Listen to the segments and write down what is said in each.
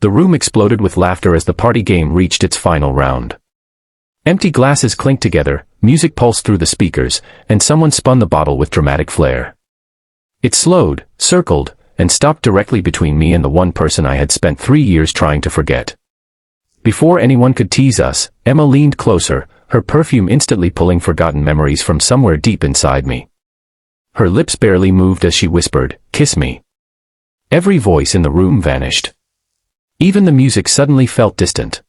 The room exploded with laughter as the party game reached its final round. Empty glasses clinked together, music pulsed through the speakers, and someone spun the bottle with dramatic flair. It slowed, circled, and stopped directly between me and the one person I had spent 3 years trying to forget. Before anyone could tease us, Emma leaned closer, her perfume instantly pulling forgotten memories from somewhere deep inside me. Her lips barely moved as she whispered, "Kiss me." Every voice in the room vanished. Even the music suddenly felt distant.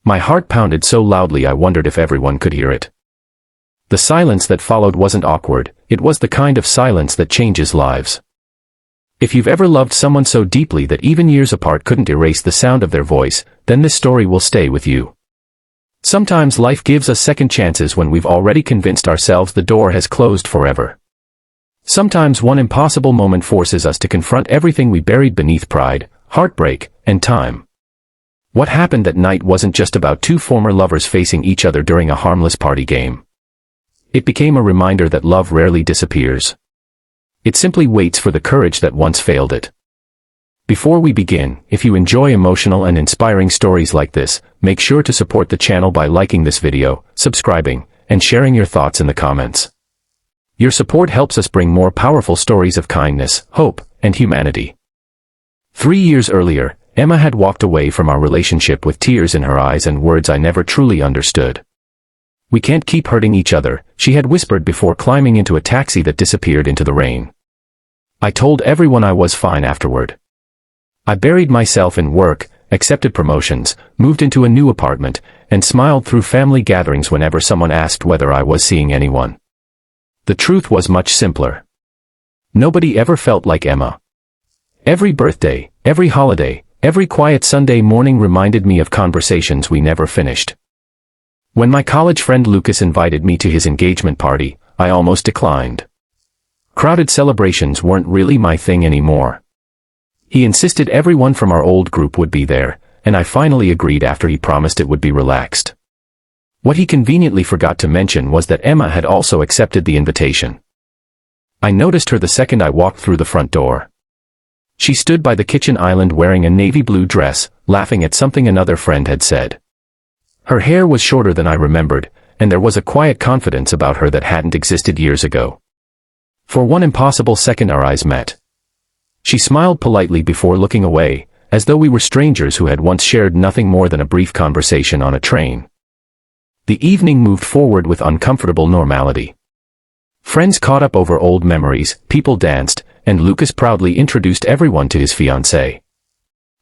My heart pounded so loudly I wondered if everyone could hear it. The silence that followed wasn't awkward, it was the kind of silence that changes lives. If you've ever loved someone so deeply that even years apart couldn't erase the sound of their voice, then this story will stay with you. Sometimes life gives us second chances when we've already convinced ourselves the door has closed forever. Sometimes one impossible moment forces us to confront everything we buried beneath pride, heartbreak, and time. What happened that night wasn't just about two former lovers facing each other during a harmless party game. It became a reminder that love rarely disappears. It simply waits for the courage that once failed it. Before we begin, if you enjoy emotional and inspiring stories like this, make sure to support the channel by liking this video, subscribing, and sharing your thoughts in the comments. Your support helps us bring more powerful stories of kindness, hope, and humanity. 3 years earlier, Emma had walked away from our relationship with tears in her eyes and words I never truly understood. "We can't keep hurting each other," she had whispered before climbing into a taxi that disappeared into the rain. I told everyone I was fine afterward. I buried myself in work, accepted promotions, moved into a new apartment, and smiled through family gatherings whenever someone asked whether I was seeing anyone. The truth was much simpler. Nobody ever felt like Emma. Every birthday, every holiday, every quiet Sunday morning reminded me of conversations we never finished. When my college friend Lucas invited me to his engagement party, I almost declined. Crowded celebrations weren't really my thing anymore. He insisted everyone from our old group would be there, and I finally agreed after he promised it would be relaxed. What he conveniently forgot to mention was that Emma had also accepted the invitation. I noticed her the second I walked through the front door. She stood by the kitchen island wearing a navy blue dress, laughing at something another friend had said. Her hair was shorter than I remembered, and there was a quiet confidence about her that hadn't existed years ago. For one impossible second our eyes met. She smiled politely before looking away, as though we were strangers who had once shared nothing more than a brief conversation on a train. The evening moved forward with uncomfortable normality. Friends caught up over old memories, people danced, and Lucas proudly introduced everyone to his fiancée.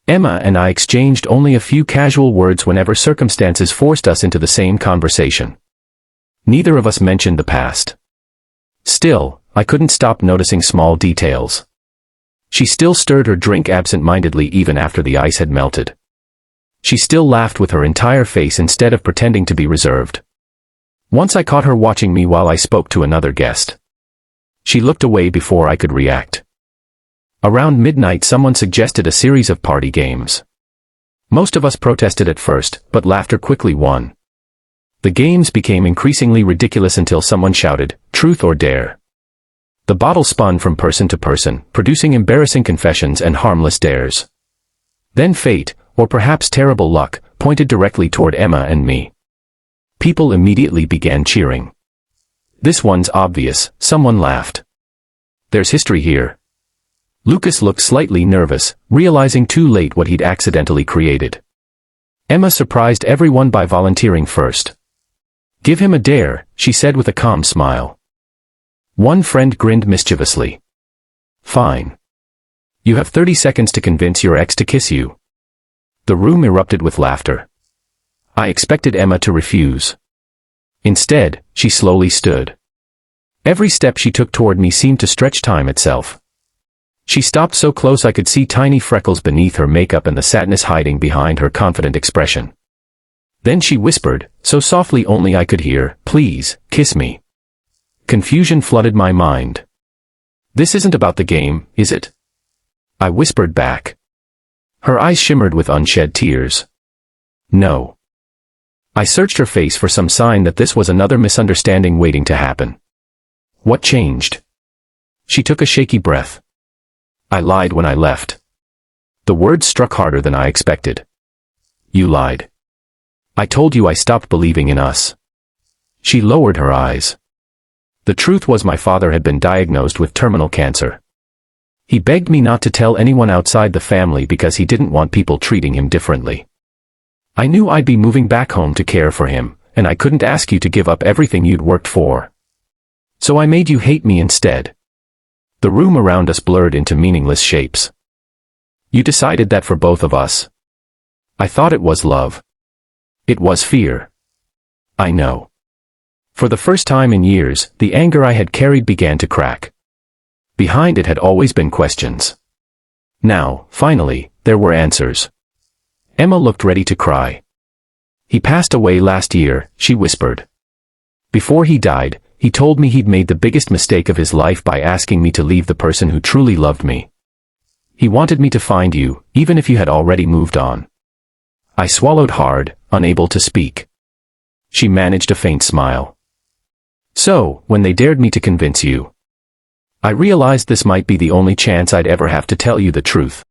Emma and I exchanged only a few casual words whenever circumstances forced us into the same conversation. Neither of us mentioned the past. Still, I couldn't stop noticing small details. She still stirred her drink absent-mindedly even after the ice had melted. She still laughed with her entire face instead of pretending to be reserved. Once I caught her watching me while I spoke to another guest. She looked away before I could react. Around midnight someone suggested a series of party games. Most of us protested at first, but laughter quickly won. The games became increasingly ridiculous until someone shouted, "Truth or dare." The bottle spun from person to person, producing embarrassing confessions and harmless dares. Then fate, or perhaps terrible luck, pointed directly toward Emma and me. People immediately began cheering. "This one's obvious," someone laughed. "There's history here." Lucas looked slightly nervous, realizing too late what he'd accidentally created. Emma surprised everyone by volunteering first. "Give him a dare," she said with a calm smile. One friend grinned mischievously. "Fine. You have 30 seconds to convince your ex to kiss you." The room erupted with laughter. I expected Emma to refuse. Instead, she slowly stood. Every step she took toward me seemed to stretch time itself. She stopped so close I could see tiny freckles beneath her makeup and the sadness hiding behind her confident expression. Then she whispered, so softly only I could hear, "Please, kiss me." Confusion flooded my mind. "This isn't about the game, is it?" I whispered back. Her eyes shimmered with unshed tears. "No." I searched her face for some sign that this was another misunderstanding waiting to happen. "What changed?" She took a shaky breath. "I lied when I left." The words struck harder than I expected. You lied. I told you I stopped believing in us. She lowered her eyes. The truth was my father had been diagnosed with terminal cancer. He begged me not to tell anyone outside the family because he didn't want people treating him differently. I knew I'd be moving back home to care for him, and I couldn't ask you to give up everything you'd worked for. So I made you hate me instead. The room around us blurred into meaningless shapes. You decided that for both of us. I thought it was love. It was fear. I know. For the first time in years, the anger I had carried began to crack. Behind it had always been questions. Now, finally, there were answers. Emma looked ready to cry. He passed away last year, she whispered. Before he died, he told me he'd made the biggest mistake of his life by asking me to leave the person who truly loved me. He wanted me to find you, even if you had already moved on. I swallowed hard, unable to speak. She managed a faint smile. So, when they dared me to convince you, I realized this might be the only chance I'd ever have to tell you the truth.